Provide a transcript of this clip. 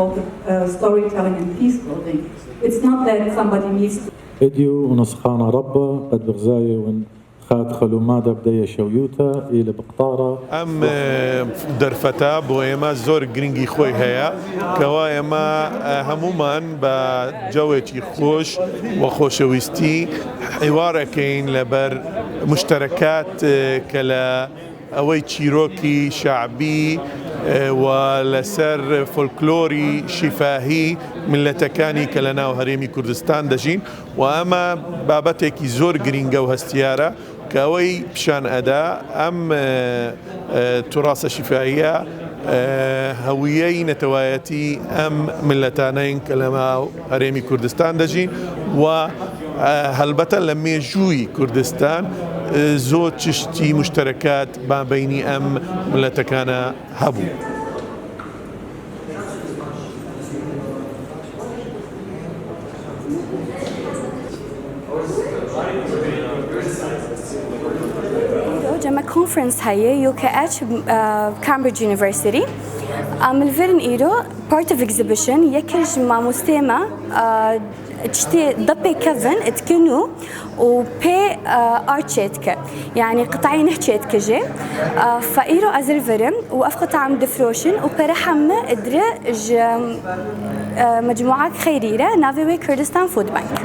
of storytelling and peace building. It's not that somebody needs to اديو ونسخانا ربا قد بغزاية ون خاد خلومادا بداية شويوتا إلى بقطارة ام درفتا بو اما زور گرنگی خوی هيا كوا اما همومان با جوتي خوش وخوشويستي حواركين لبر مشتركات كلا اوي تشيروكي شعبي ولسر فولكلوري شفاهي ملتكاني كلنا وهريمي كردستان دجين واما بابتك زور گرنگا وهستيارة كاوي بشان أداء أم تراث شفائية هويي نتوايتي أم ملتانين كلما هريمي كردستان دجين وهلبتا لما يجوي كردستان زود تشتي مشتركات ما بيني أم ملتكانا هبو. جمع كونفرنس هاي UKH Cambridge University الفيرن إيرو part of exhibition يكج مع مستمع تشتي ضبي كفن اتكنو وبي ارتشيتك يعني قطعين حكيتك جي فايرو ازرفرم وافقط عم دفروشن وبرحم ادرج مجموعات خيريه نافي كردستان فود بانك